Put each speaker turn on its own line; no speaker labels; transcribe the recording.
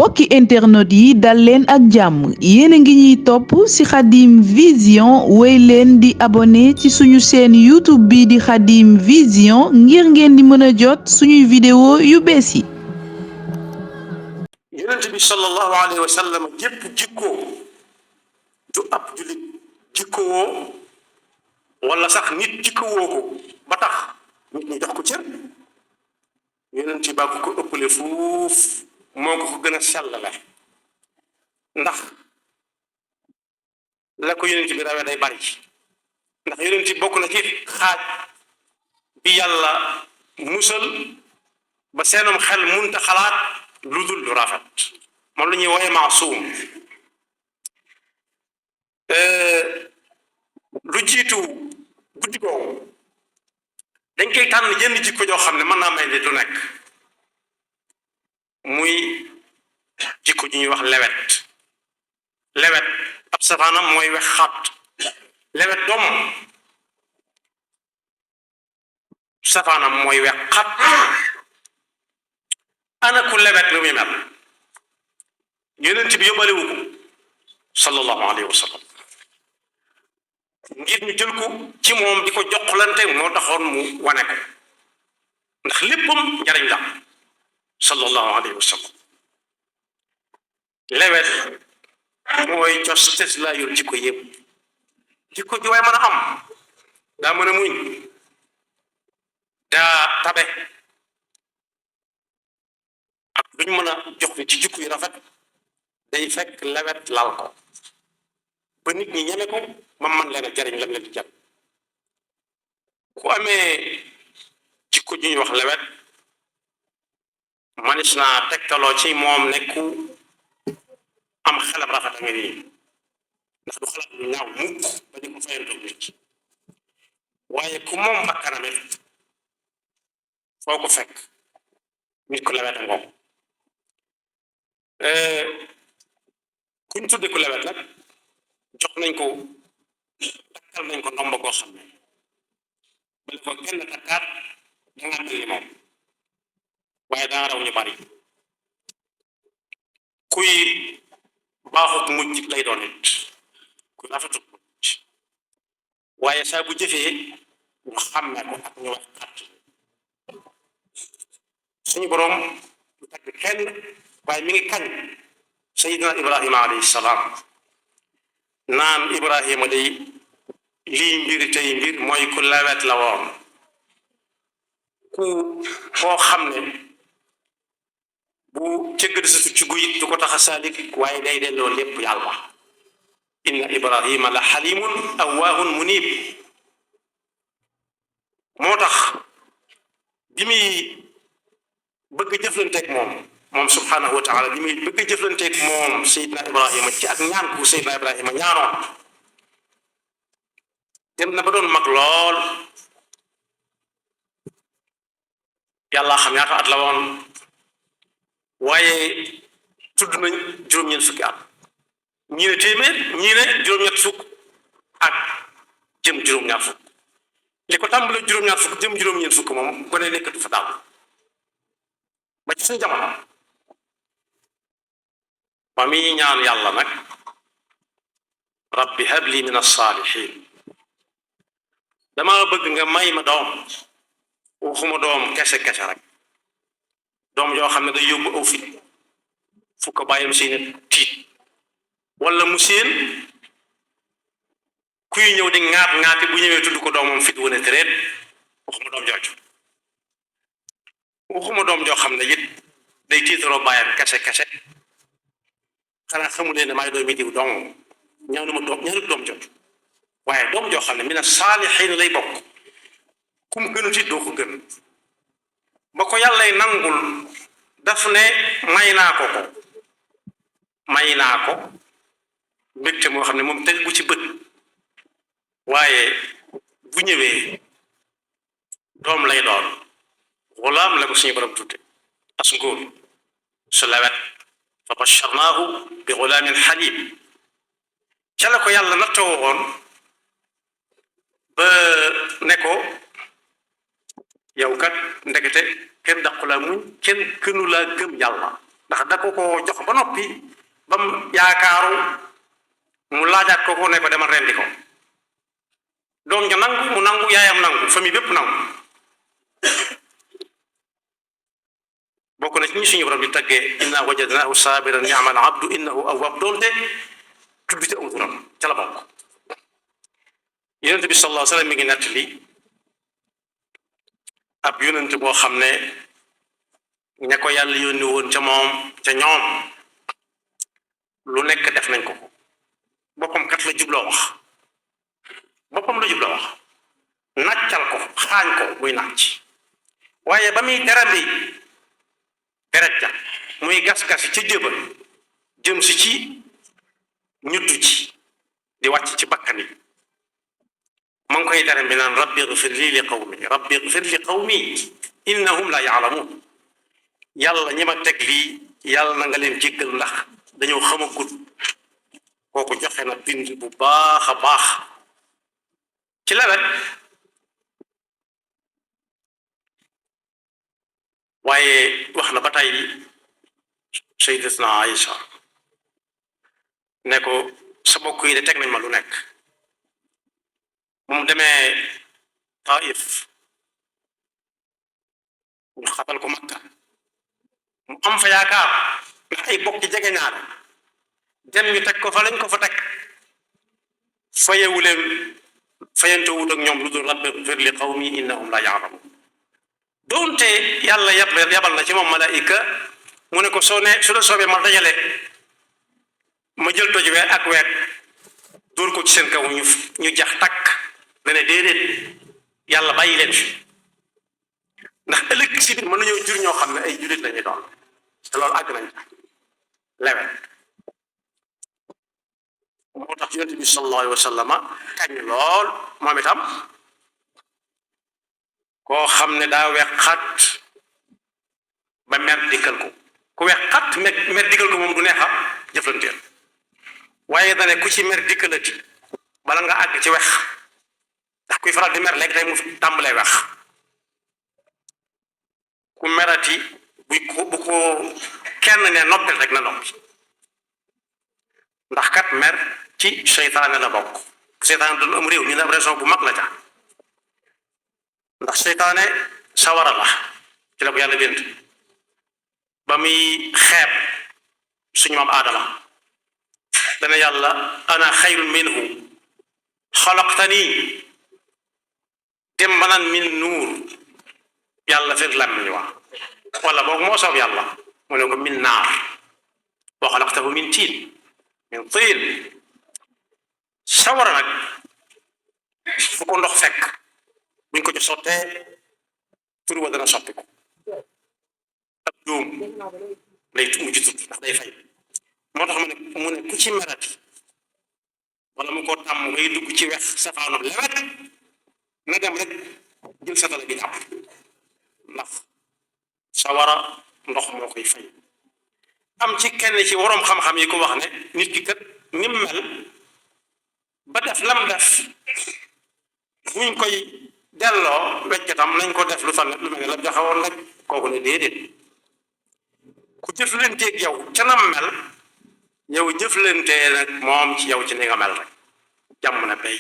mbokki internet yi dal leen ak jàmm yéen a ngi ñuy topp ci Khadim Vision wéy leen di abonné ci suñu chaîne YouTube bi di Khadim Vision ngir ngeen di mën a jot suñuy vidéo yu bees yi.
yonent bi sallallahu alayhi wa sallam jépp jikkoo du ab julit jikkowoo wala sax nit jikkowoo ko ba tax nit ñi jox ko cër yonent bi baa ko ëppale fuuf moo ko gën a sellale ndax la ko yonent bi rawee day bari ndax yonent bi bokk na ci xaaj bi yàlla musal ba seenum xel munta xalaat lu dul lu rafet moom la ñuy wooye maasuum lu jiitu guddi googu dañ koy tànn jënd jikko joo xam ne mën naa may nit lu nekk muy jikko ji ñuy wax lewet lewet ab safaanam mooy wex xat lewet doom safaanam mooy wex xat ana ku lewet lu muy mel yonent bi yóbbalewu ko sallallahu alayhi wa sallam ngir ñu jël ko ci moom di ko joxlante moo taxoon mu wane ko ndax léppam njariñ la sallallahu alayhi wa sallam lewet mooy cos tes laa yor jikko yëpp jikko ji waaye mën a am daa mën a muñ daa tabe ak duñ mën a jox ni ci jikko yu rafet day fekk lewet lal ko ba nit ñi ñeme ko ma man leen a jariñ lam leen di jariñ ku amee jikko ju ñuy wax lewet manis naa tegtaloo ci moom nekku am xelam rafet a ngi nii ndax du xalaat lu ñaaw mukk ba di ko fayantoog nit waaye ku moom bakkanamit foo ko fekk nit ko lewet a ngoom kuñ tudde ku lewet nag jox nañ ko takkal nañ ko ndomba goo xam ne bala ko kenn takkaat danga mel ni moom waaye danga raw ñu bari kuy baaxut mujj lay doon nit kuy rafetut mujj waaye saa bu jëfee ñu xàmme ko ak ñu wax kat suñu boroom du tagg kenn waaye mi ngi kañ sayidina ibrahima alayhi salaam naan ibrahima day lii mbir tey mbir mooy ku lewet la woon ku koo xam ne bu cëggadi sa ci guy du ko tax a saalik waaye day delloo lépp yàlla inna ibrahima la xalimun awwaahun munib moo tax bi muy bëgg jëflanteeg moom subhanahu wa taala bi muy bëgg jëflanteeg moom sayidna ibrahima ci ak ñaan ku sayidna ibrahima ñaanoon dem na ba doon mag lool yàlla xam ñaata at la woon waaye tudd nañ juróom-ñeent fukki at ñii ne téeméer ñii ne juróom-ñett fukk ak jëm juróom-ñaar fukk li ko tàmbale juróom-ñaar fukk jëm juróom-ñeent fukk moom gone nekkatu fa daal ba ci suñu jamono ba mi ñaan yàlla nag rabbi habli min as-saalihin dama bëgg nga may ma doom waxuma doom kese kese rek doom yoo xam ne day yóbbu aw fit fu ko bàyyam seen tiit wala mu seen kuy ñëw di ŋaat ŋaati bu ñëwee tudd ko doomam fit wane tereet waxuma doom jooju waxuma doom joo xam ne it day tiitaroo bàyyam kese kese xanaa xamu leen ne maay doomi diw dong ñaanuma doom ñaanut doom jooju waaye doom joo xam ne mina saalihiin lay bokk kum gënut it doo ko gën ba ko yàllay nangul daf ne may naa ko mbégte moo xam ne moom teg bu ci bët waaye bu ñëwee doom lay doon gulaam la ko suñu borom tudde as ngóor su lewet fa basharnaahu bi gulaamin xaliim ca la ko yàlla nattoo woon ba ne ko yow kat ndekete kenn daqu laa muñ kenn gënu laa gëm yàlla ndax da ko jox ba noppi ba mu yaakaaru mu laajaat ko ne ko demal rendi ko doom ja nangu mu nangu yaayam nangu famille bépp nangu bokk na ci ñi suñu borom di taggee inna wajadnahu sabiran ni'mal abdu innahu awwab doonte tudd ci aw turam ca la bokk yonent bi sallallahu alayhi wa sallam mi ngi nettali ab yonent boo xam ne ña ko yàlla yónni woon ca moom ca ñoom lu nekk def nañ ko boppam kat la jubloo wax boppam la jubloo wax nàccal ko xaañ ko muy nàcc waaye ba muy derandi deret ja muy gas-gas ca jëba jëm si ci ñuddu ci di wàcc ci bakkan yi ma ngi koy dara bi naan rabbi ighfir li qawmi innahum la ya'lamun yàlla ñi ma teg lii yàlla na nga leen jéggal ndax dañoo xamagul kooku joxe na bind bu baax a baax ci lawet waaye wax na ba tey sayyidatuna Aïcha ne ko sa bokk yi de teg nañ ma lu nekk moom demee Taif ñu xatal ko Makka mu am fa yaakaar ndax ay bokk jege ñaare dem ñu teg ko fa lañ ko fa teg fayewu leen fayantewut ak ñoom lu dul rabbi ighfir li qawmi innahum la ya'lamun doonte yàlla yabal na ci moom malaika mu ne ko soo ne su la soobee ma dajale ma jël toj weer ak weer dóor ko ci seen kaw ñu jax takk dane déedéet yàlla bàyyi leen fi ndax ëllëg si biir mën nañoo jur ñoo xam ne ay jullit lañuy doon te loolu àgg nañ lewet moo tax yonent bi sallallahu alayhi wa sallam kañ lool moom itam koo xam ne daa wex xat ba mer dikkal ko ku wex xat mer dikkal ko moom du neexa jëflanteel waaye dane ku ci mer dikkalati bala nga àgg ci wex ndax kuy faral di mer léegi tey mu tàmbalee wex ku merati bu ko kenn ne noppil rek na noppi ndax kat mer ci seytaane la bokk seytaane doon am réew ñu ne raison bu mag la ca ndax seytaane sawara la ci la ko yàlla bind ba muy xeeb suñu maam aadama dana yàlla ana xayrun minhu xalaqtani dem banaan min nuur yàlla fir làmmiñ wax wala boog moo soob yàlla mu ne ko min naar wa xalaqtahu min tiin min tiin sawara nag fu ko ndox fekk buñ ko ci sottee tur wa dana soppi ko ak dóom lay mujj tudd ndax day fay moo tax mu ne ku ci merati wala mu ko tàmm ngay dugg ci wex safaanam lewet na dem rek jël satala bi jàpp ndax sawara ndox moo koy fay am ci kenn ci waroom xam-xam yi ko wax ne nit ki kat ni mu mel ba def lam def buñ koy delloo weccatam nañ ko def lu mel ne la joxe woon nag kooku ne déedéet ku jëflanteeg yow ca nam mel yow jëflantee nag moom ci yow ci ni nga mel rek jàmm na bay